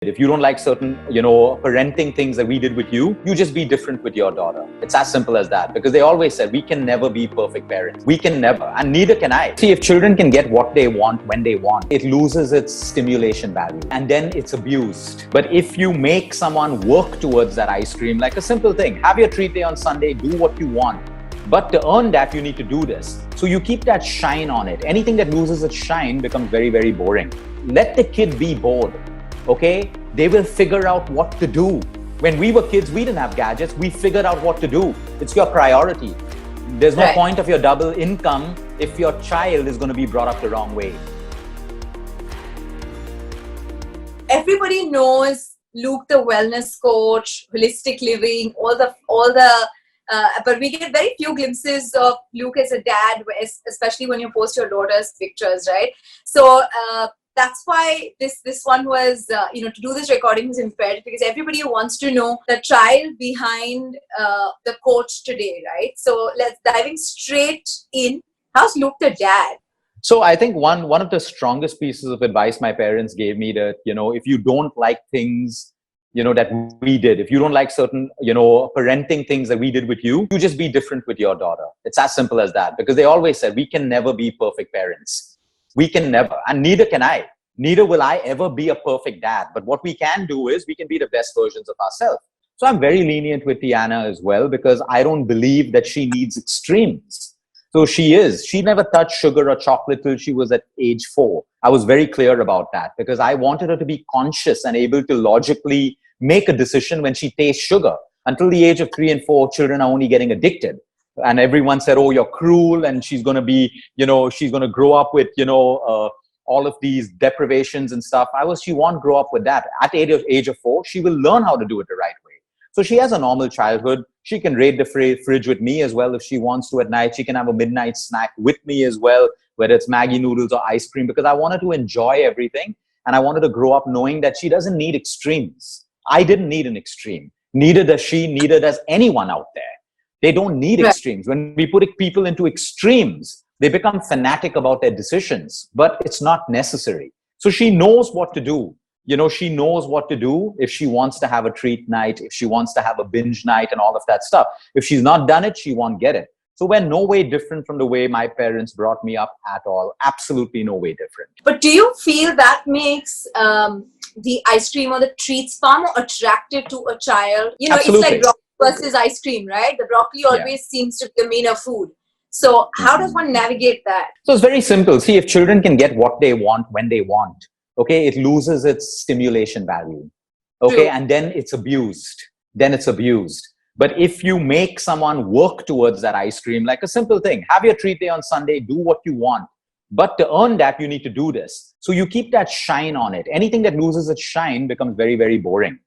If you don't like certain, parenting things that we did with you, you just be different with your daughter. It's as simple as that. Because they always said, we can never be perfect parents. We can never, and neither can I. See, if children can get what they want when they want, it loses its stimulation value and then it's abused. But if you make someone work towards that ice cream, like a simple thing, have your treat day on Sunday, do what you want. But to earn that, you need to do this. So you keep that shine on it. Anything that loses its shine becomes very, very boring. Let the kid be bored. Okay, they will figure out what to do. When we were kids, we didn't have gadgets. We figured out what to do. It's your priority. There's no point of your double income if your child is going to be brought up the wrong way. Everybody knows Luke, the wellness coach, holistic living, but we get very few glimpses of Luke as a dad, especially when you post your daughter's pictures, right? So, that's why this one was, to do this recording was imperative, because everybody wants to know the child behind the coach today, right? So let's diving straight in. How's Luke the dad? So I think one of the strongest pieces of advice my parents gave me that, if you don't like things, that we did, if you don't like certain, parenting things that we did with you, you just be different with your daughter. It's as simple as that. Because they always said, we can never be perfect parents. We can never, and neither can I. Neither will I ever be a perfect dad. But what we can do is we can be the best versions of ourselves. So I'm very lenient with Tiana as well, because I don't believe that she needs extremes. So she never touched sugar or chocolate till she was at age 4. I was very clear about that because I wanted her to be conscious and able to logically make a decision when she tastes sugar. Until the age of 3 and 4, children are only getting addicted. And everyone said, oh, you're cruel. And she's going to be, she's going to grow up with, all of these deprivations and stuff. She won't grow up with that. At age of 4, she will learn how to do it the right way. So she has a normal childhood. She can raid the fridge with me as well if she wants to at night. She can have a midnight snack with me as well, whether it's Maggi noodles or ice cream, because I want her to enjoy everything. And I wanted to grow up knowing that she doesn't need extremes. I didn't need an extreme. Neither does she, neither does anyone out there. They don't need extremes. When we put people into extremes, they become fanatic about their decisions, but it's not necessary. So she knows what to do. She knows what to do if she wants to have a treat night, if she wants to have a binge night and all of that stuff. If she's not done it, she won't get it. So we're no way different from the way my parents brought me up at all. Absolutely no way different. But do you feel that makes the ice cream or the treats far more attractive to a child? Absolutely. It's like broccoli versus ice cream, right? The broccoli always seems to be the main food. So how does one navigate that? So it's very simple. See, if children can get what they want when they want, okay, it loses its stimulation value. Okay, True. And then it's abused. But if you make someone work towards that ice cream, like a simple thing, have your treat day on Sunday, do what you want. But to earn that, you need to do this. So you keep that shine on it. Anything that loses its shine becomes very, very boring.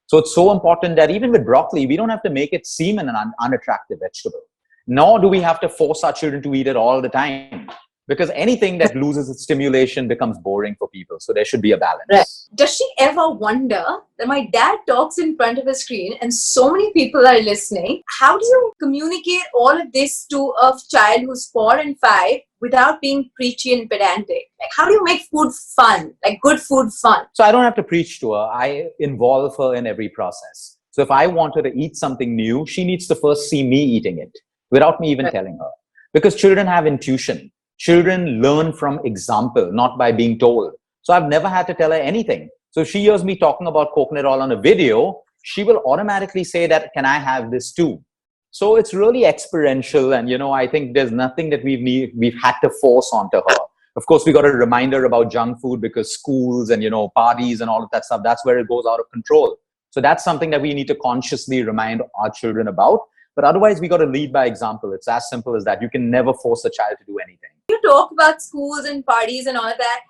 So it's so important that even with broccoli, we don't have to make it seem an unattractive vegetable. Nor do we have to force our children to eat it all the time. Because anything that loses its stimulation becomes boring for people. So there should be a balance. Right. Does she ever wonder that my dad talks in front of a screen and so many people are listening? How do you communicate all of this to a child who's 4 and 5 without being preachy and pedantic? Like, how do you make food fun? Like good food fun? So I don't have to preach to her. I involve her in every process. So if I want her to eat something new, she needs to first see me eating it without me even telling her. Because children have intuition. Children learn from example, not by being told. So I've never had to tell her anything. So if she hears me talking about coconut oil on a video, she will automatically say that, can I have this too? So it's really experiential. And, I think there's nothing that we've had to force onto her. Of course, we got a reminder about junk food because schools and, parties and all of that stuff, that's where it goes out of control. So that's something that we need to consciously remind our children about. But otherwise, we got to lead by example. It's as simple as that. You can never force a child to do anything. You talk about schools and parties and all of that.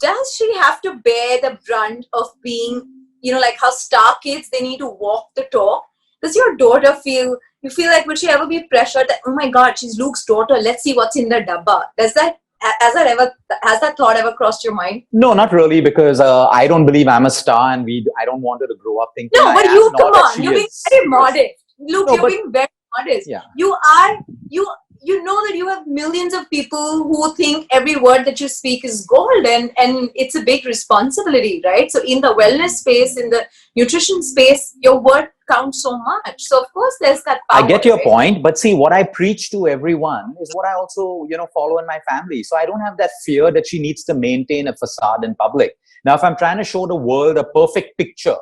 Does she have to bear the brunt of being, like how star kids, they need to walk the talk? Does your daughter feel like, will she ever be pressured that, oh my God, she's Luke's daughter, let's see what's in the dabba? Has that thought ever crossed your mind? No, not really, because I don't believe I'm a star and I don't want her to grow up thinking No, but you're being very modest. Luke, No, you're being very modest. Yeah. you know that you have millions of people who think every word that you speak is gold, and it's a big responsibility, right? So in the wellness space, in the nutrition space, your word counts so much. So of course there's that I power, get your right? point, but see, what I preach to everyone is what I also, follow in my family. So I don't have that fear that she needs to maintain a facade in public. Now, if I'm trying to show the world a perfect picture,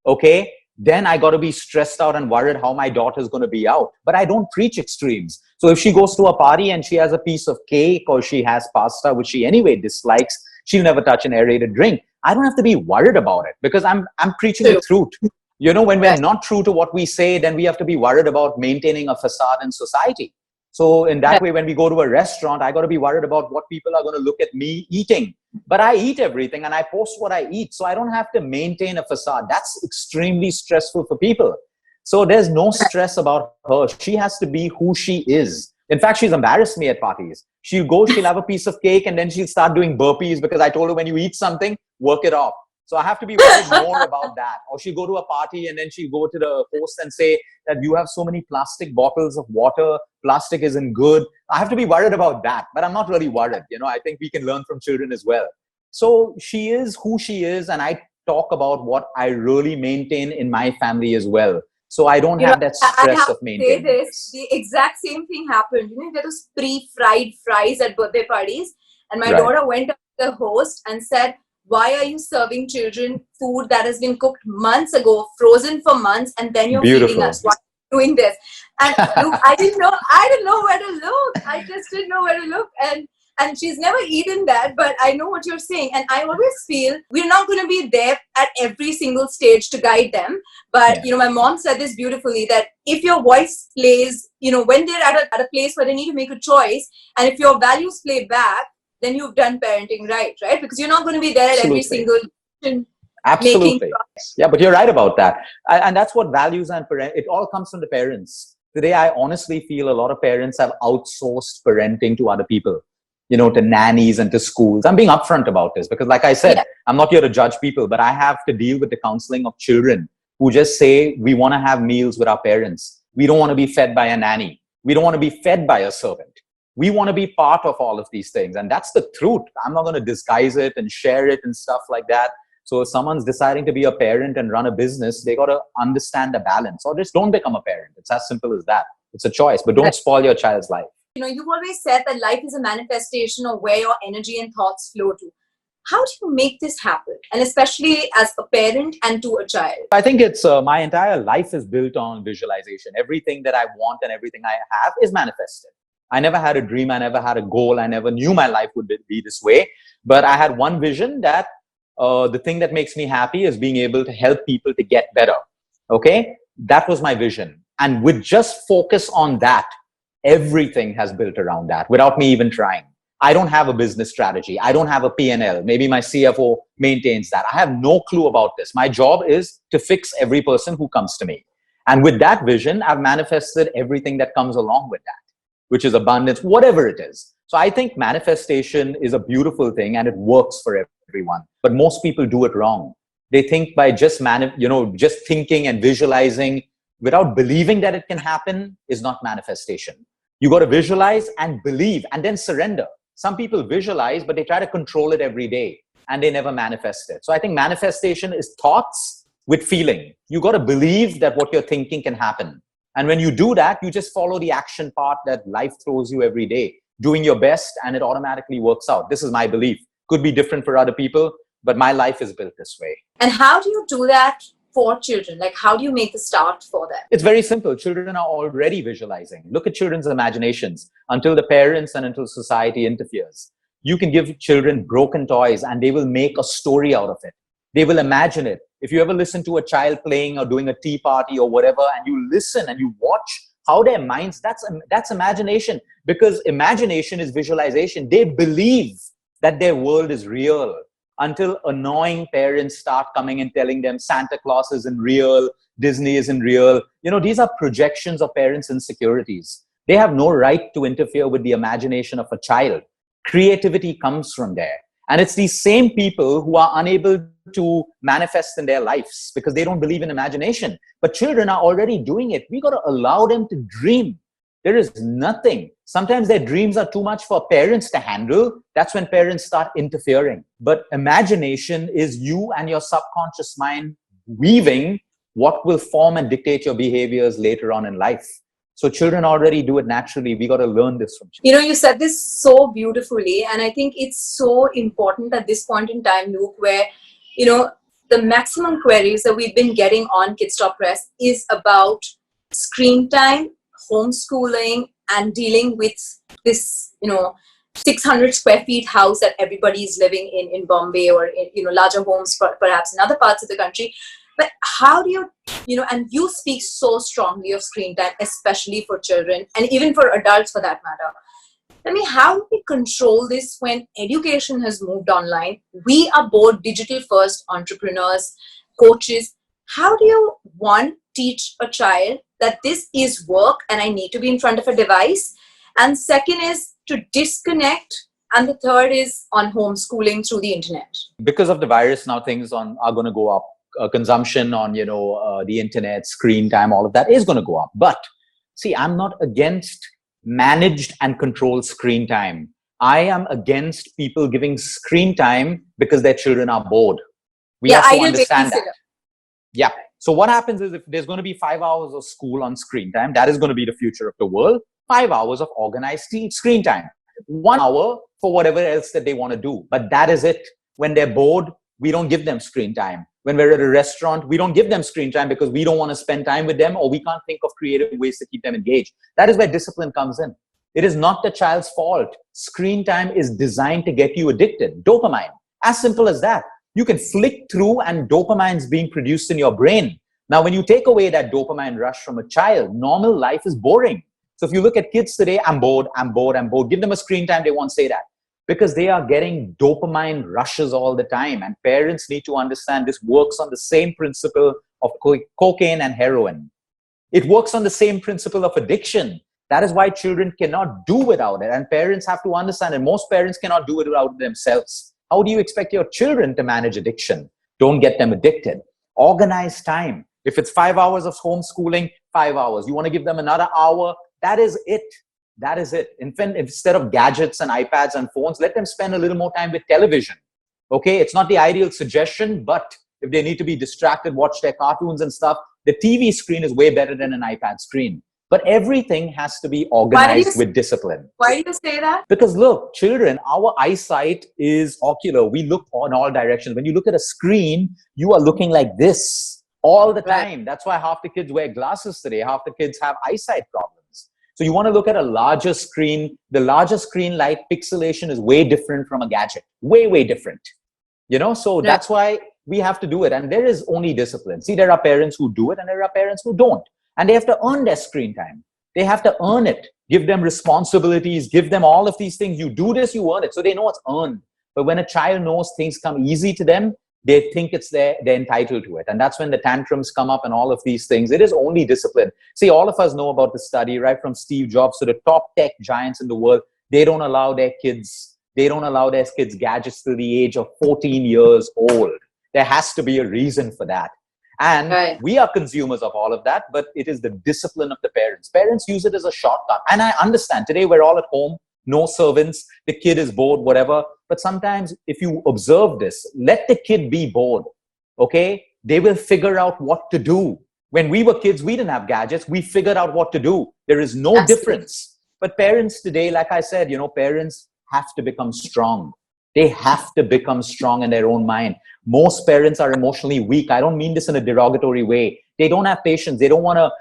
okay, then I got to be stressed out and worried how my daughter's going to be out. But I don't preach extremes. So if she goes to a party and she has a piece of cake or she has pasta, which she anyway dislikes, she'll never touch an aerated drink. I don't have to be worried about it because I'm preaching the truth. When we're not true to what we say, then we have to be worried about maintaining a facade in society. So in that way, when we go to a restaurant, I got to be worried about what people are going to look at me eating. But I eat everything and I post what I eat. So I don't have to maintain a facade. That's extremely stressful for people. So there's no stress about her. She has to be who she is. In fact, she's embarrassed me at parties. She'll have a piece of cake and then she'll start doing burpees because I told her when you eat something, work it off. So I have to be worried more about that. Or she'll go to a party and then she'll go to the host and say that you have so many plastic bottles of water. Plastic isn't good. I have to be worried about that. But I'm not really worried. I think we can learn from children as well. So she is who she is. And I talk about what I really maintain in my family as well. So I don't have that stress of maintaining. Say this. The exact same thing happened. There was pre-fried fries at birthday parties. And my daughter went up to the host and said, why are you serving children food that has been cooked months ago, frozen for months, and then you're feeding us? Why are you doing this? And look, I didn't know where to look. I just didn't know where to look. And she's never eaten that, but I know what you're saying. And I always feel we're not going to be there at every single stage to guide them. But, my mom said this beautifully, that if your voice plays, when they're at a place where they need to make a choice, and if your values play back, then you've done parenting right? Because you're not going to be there at every single Absolutely. Yeah, but you're right about that. And that's what values and it all comes from the parents. Today, I honestly feel a lot of parents have outsourced parenting to other people, to nannies and to schools. I'm being upfront about this because, like I said, I'm not here to judge people, but I have to deal with the counseling of children who just say, we want to have meals with our parents. We don't want to be fed by a nanny. We don't want to be fed by a servant. We want to be part of all of these things. And that's the truth. I'm not going to disguise it and share it and stuff like that. So if someone's deciding to be a parent and run a business, they got to understand the balance, or just don't become a parent. It's as simple as that. It's a choice, but don't spoil your child's life. You've always said that life is a manifestation of where your energy and thoughts flow to. How do you make this happen? And especially as a parent and to a child. I think it's my entire life is built on visualization. Everything that I want and everything I have is manifested. I never had a dream. I never had a goal. I never knew my life would be this way. But I had one vision that the thing that makes me happy is being able to help people to get better. Okay? That was my vision. And with just focus on that, everything has built around that without me even trying. I don't have a business strategy. I don't have a P&L. Maybe my CFO maintains that. I have no clue about this. My job is to fix every person who comes to me. And with that vision, I've manifested everything that comes along with that, which is abundance, whatever it is. So I think manifestation is a beautiful thing and it works for everyone. But most people do it wrong. They think by just just thinking and visualizing without believing that it can happen is not manifestation. You got to visualize and believe and then surrender. Some people visualize, but they try to control it every day and they never manifest it. So I think manifestation is thoughts with feeling. You got to believe that what you're thinking can happen. And when you do that, you just follow the action part that life throws you every day, doing your best, and it automatically works out. This is my belief. Could be different for other people, but my life is built this way. And how do you do that for children? Like, how do you make the start for them? It's very simple. Children are already visualizing. Look at children's imaginations until the parents and until society interferes. You can give children broken toys and they will make a story out of it. They will imagine it. If you ever listen to a child playing or doing a tea party or whatever, and you listen and you watch how their minds, that's imagination, because imagination is visualization. They believe that their world is real until annoying parents start coming and telling them Santa Claus isn't real, Disney isn't real. These are projections of parents' insecurities. They have no right to interfere with the imagination of a child. Creativity comes from there. And it's these same people who are unable to manifest in their lives because they don't believe in imagination. But children are already doing it. We got to allow them to dream. There is nothing. Sometimes their dreams are too much for parents to handle. That's when parents start interfering. But imagination is you and your subconscious mind weaving what will form and dictate your behaviors later on in life. So children already do it naturally. We got to learn this from children. You said this so beautifully, and I think it's so important at this point in time, Luke, where, the maximum queries that we've been getting on Kids Stop Press is about screen time, homeschooling, and dealing with this, 600 square feet house that everybody is living in Bombay, or in, larger homes perhaps in other parts of the country. But how do you, and you speak so strongly of screen time, especially for children and even for adults for that matter. How do we control this when education has moved online? We are both digital first entrepreneurs, coaches. How do you, one, teach a child that this is work and I need to be in front of a device? And second is to disconnect. And the third is on homeschooling through the internet. Because of the virus, now things are going to go up. Consumption on, the internet, screen time, all of that is going to go up. But see, I'm not against managed and controlled screen time. I am against people giving screen time because their children are bored. We have to understand that. Yeah. So what happens is, if there's going to be 5 hours of school on screen time, that is going to be the future of the world. 5 hours of organized screen time. 1 hour for whatever else that they want to do. But that is it. When they're bored, we don't give them screen time. When we're at a restaurant, we don't give them screen time because we don't want to spend time with them, or we can't think of creative ways to keep them engaged. That is where discipline comes in. It is not the child's fault. Screen time is designed to get you addicted. Dopamine. As simple as that. You can flick through and dopamine is being produced in your brain. Now, when you take away that dopamine rush from a child, normal life is boring. So if you look at kids today, I'm bored. Give them a screen time, they won't say that. Because they are getting dopamine rushes all the time. And parents need to understand this works on the same principle of cocaine and heroin. It works on the same principle of addiction. That is why children cannot do without it. And parents have to understand, and most parents cannot do it without themselves. How do you expect your children to manage addiction? Don't get them addicted. Organize time. If it's 5 hours of homeschooling, 5 hours. You want to give them another hour? That is it. That is it. Instead of gadgets and iPads and phones, let them spend a little more time with television. Okay, it's not the ideal suggestion, but if they need to be distracted, watch their cartoons and stuff, the TV screen is way better than an iPad screen. But everything has to be organized with discipline. Why do you say that? Because look, children, our eyesight is ocular. We look in all directions. When you look at a screen, you are looking like this all the time. Right. That's why half the kids wear glasses today. Half the kids have eyesight problems. So you want to look at a larger screen. The larger screen light pixelation is way different from a gadget. Way, way different. So that's why we have to do it. And there is only discipline. See, there are parents who do it and there are parents who don't. And they have to earn their screen time. They have to earn it. Give them responsibilities. Give them all of these things. You do this, you earn it. So they know it's earned. But when a child knows things come easy to them, they think they're entitled to it. And that's when the tantrums come up and all of these things. It is only discipline. See, all of us know about the study, right from Steve Jobs to the top tech giants in the world. They don't allow their kids gadgets till the age of 14 years old. There has to be a reason for that. And we are consumers of all of that, but it is the discipline of the parents. Parents use it as a shortcut. And I understand today we're all at home, no servants, the kid is bored, whatever. But sometimes if you observe this, let the kid be bored, okay? They will figure out what to do. When we were kids, we didn't have gadgets. We figured out what to do. There is no difference. But parents today, like I said, parents have to become strong. They have to become strong in their own mind. Most parents are emotionally weak. I don't mean this in a derogatory way. They don't have patience. They don't want to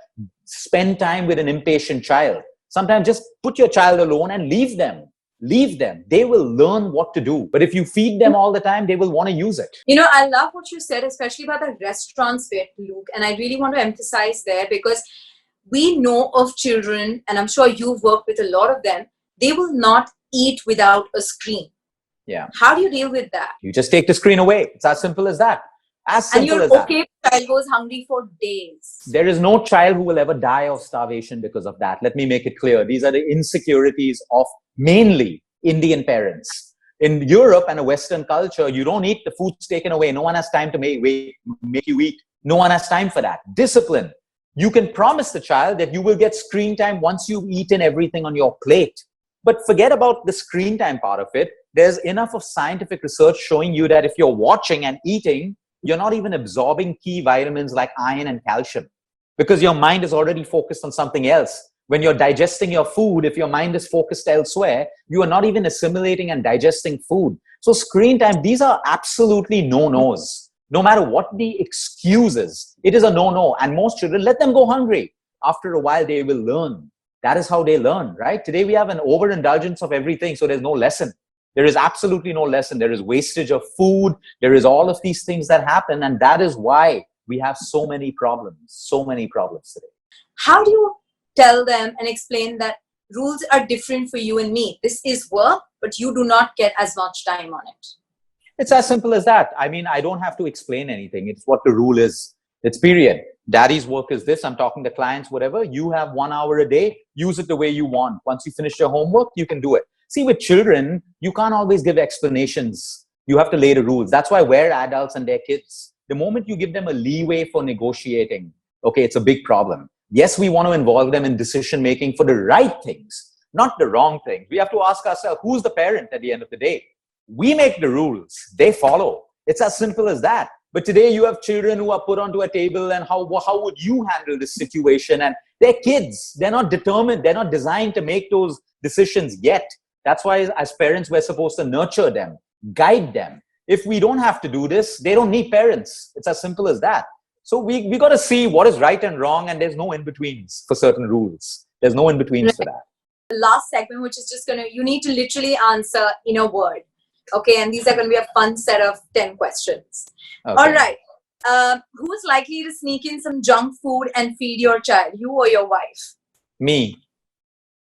spend time with an impatient child. Sometimes just put your child alone and leave them. Leave them. They will learn what to do. But if you feed them all the time, they will want to use it. I love what you said, especially about the restaurants bit, Luke. And I really want to emphasize there, because we know of children, and I'm sure you've worked with a lot of them, they will not eat without a screen. Yeah. How do you deal with that? You just take the screen away. It's as simple as that. As simple as that. And you're okay if child goes hungry for days. There is no child who will ever die of starvation because of that. Let me make it clear. These are the insecurities of mainly Indian parents. In Europe and a Western culture, you don't eat, the food's taken away. No one has time to make you eat. No one has time for that. Discipline. You can promise the child that you will get screen time once you've eaten everything on your plate. But forget about the screen time part of it. There's enough of scientific research showing you that if you're watching and eating, you're not even absorbing key vitamins like iron and calcium because your mind is already focused on something else. When you're digesting your food, if your mind is focused elsewhere, you are not even assimilating and digesting food. So screen time, these are absolutely no-nos. No matter what the excuse is, it is a no-no. And most children, let them go hungry. After a while, they will learn. That is how they learn, right? Today, we have an overindulgence of everything, so there's no lesson. There is absolutely no lesson. There is wastage of food. There is all of these things that happen. And that is why we have so many problems today. How do you tell them and explain that rules are different for you and me? This is work, but you do not get as much time on it. It's as simple as that. I mean, I don't have to explain anything. It's what the rule is. It's period. Daddy's work is this. I'm talking to clients, whatever. You have 1 hour a day. Use it the way you want. Once you finish your homework, you can do it. See, with children, you can't always give explanations. You have to lay the rules. That's why we're adults and they're kids. The moment you give them a leeway for negotiating, okay, it's a big problem. Yes, we want to involve them in decision making for the right things, not the wrong things. We have to ask ourselves, who's the parent at the end of the day? We make the rules. They follow. It's as simple as that. But today you have children who are put onto a table, and how would you handle this situation? And they're kids. They're not determined. They're not designed to make those decisions yet. That's why as parents, we're supposed to nurture them, guide them. If we don't have to do this, they don't need parents. It's as simple as that. So we got to see what is right and wrong, and there's no in-betweens for certain rules. There's no in-betweens for that. The last segment, which is just you need to literally answer in a word. Okay, and these are going to be a fun set of 10 questions. Okay. All right. Who's likely to sneak in some junk food and feed your child, you or your wife? Me.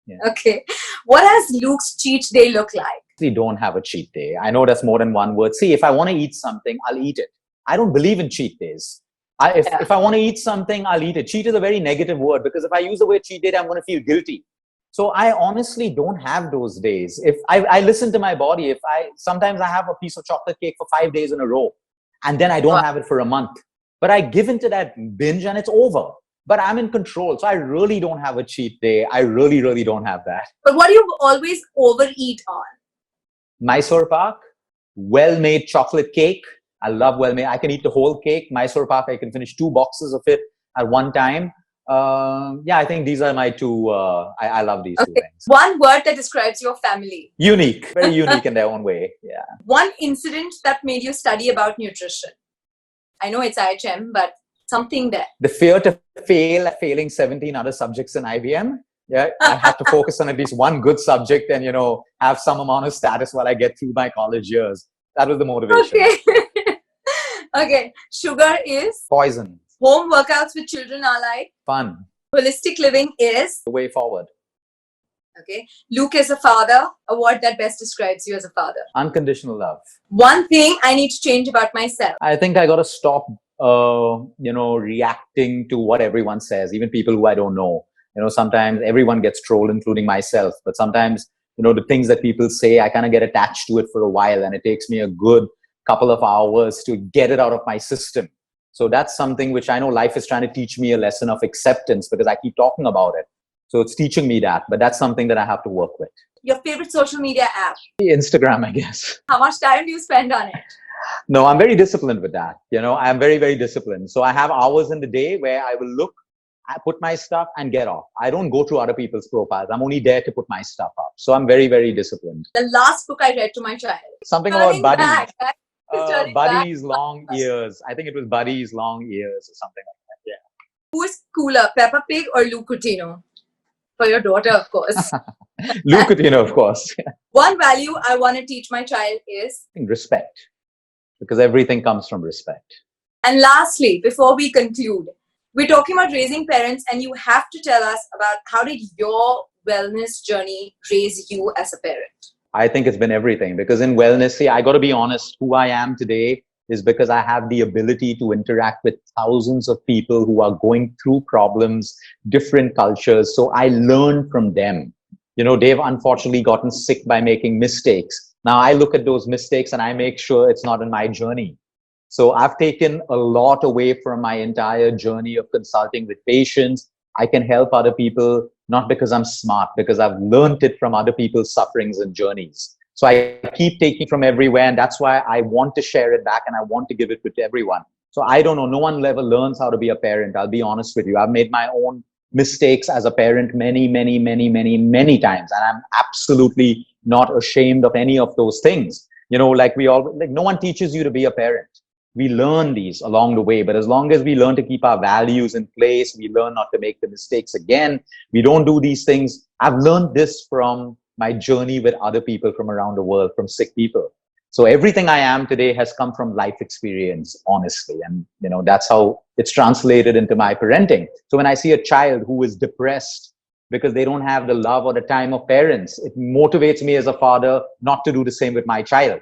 Yeah. Okay. What does Luke's cheat day look like? We don't have a cheat day. I know that's more than one word. See, if I want to eat something, I'll eat it. I don't believe in cheat days. If I want to eat something, I'll eat it. Cheat is a very negative word because if I use the word cheat day, I'm going to feel guilty. So I honestly don't have those days. If I listen to my body, sometimes I have a piece of chocolate cake for 5 days in a row and then I don't have it for a month, but I give into that binge and it's over, but I'm in control. So I really don't have a cheat day. I really, really don't have that. But what do you always overeat on? Mysore pak, well-made chocolate cake. I love well-made. I can eat the whole cake. Mysore pak, I can finish 2 boxes of it at one time. I think these are my two. I love these 2 things. One word that describes your family. Unique, very unique in their own way. Yeah. One incident that made you study about nutrition. I know it's IHM, but something there. The fear to fail at failing 17 other subjects in IBM. Yeah, I have to focus on at least one good subject and, have some amount of status while I get through my college years. That was the motivation. Okay. Okay. Sugar is? Poison. Home workouts with children are like? Fun. Holistic living is? The way forward. Okay. Luke is a father. A word that best describes you as a father. Unconditional love. One thing I need to change about myself. I think I got to stop, reacting to what everyone says, even people who I don't know. Sometimes everyone gets trolled, including myself. But sometimes, the things that people say, I kind of get attached to it for a while. And it takes me a good couple of hours to get it out of my system. So that's something which I know life is trying to teach me a lesson of acceptance because I keep talking about it. So it's teaching me that, but that's something that I have to work with. Your favorite social media app? Instagram, I guess. How much time do you spend on it? No, I'm very disciplined with that. I'm very, very disciplined. So I have hours in the day where I will look, I put my stuff and get off. I don't go through other people's profiles. I'm only there to put my stuff up. So I'm very, very disciplined. The last book I read to my child. Something about Buddy. Buddy's Long Years. I think it was Buddy's Long Years or something like that. Yeah. Who is cooler, Peppa Pig or Luke Coutinho? For your daughter, of course. Luke Coutinho, of course. One value I want to teach my child is? Respect. Because everything comes from respect. And lastly, before we conclude, we're talking about raising parents and you have to tell us about how did your wellness journey raise you as a parent? I think it's been everything because in wellness, see, I got to be honest, who I am today is because I have the ability to interact with thousands of people who are going through problems, different cultures. So I learn from them. They've unfortunately gotten sick by making mistakes. Now I look at those mistakes and I make sure it's not in my journey. So I've taken a lot away from my entire journey of consulting with patients. I can help other people, not because I'm smart, because I've learned it from other people's sufferings and journeys. So I keep taking from everywhere, and that's why I want to share it back and I want to give it to everyone. So I don't know, no one ever learns how to be a parent. I'll be honest with you. I've made my own mistakes as a parent many, many, many, many, many times. And I'm absolutely not ashamed of any of those things. Like no one teaches you to be a parent. We learn these along the way, but as long as we learn to keep our values in place, we learn not to make the mistakes again. We don't do these things. I've learned this from my journey with other people from around the world, from sick people. So everything I am today has come from life experience, honestly. And, that's how it's translated into my parenting. So when I see a child who is depressed because they don't have the love or the time of parents, it motivates me as a father not to do the same with my child.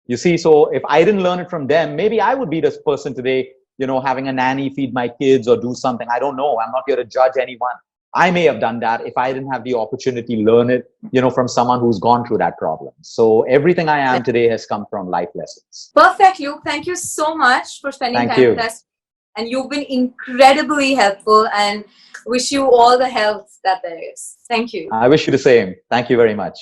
You see, so if I didn't learn it from them, maybe I would be this person today, having a nanny feed my kids or do something. I don't know. I'm not here to judge anyone. I may have done that if I didn't have the opportunity to learn it, from someone who's gone through that problem. So everything I am today has come from life lessons. Perfect, Luke. Thank you so much for spending Thank time you. with us. And you've been incredibly helpful, and wish you all the health that there is. Thank you. I wish you the same. Thank you very much.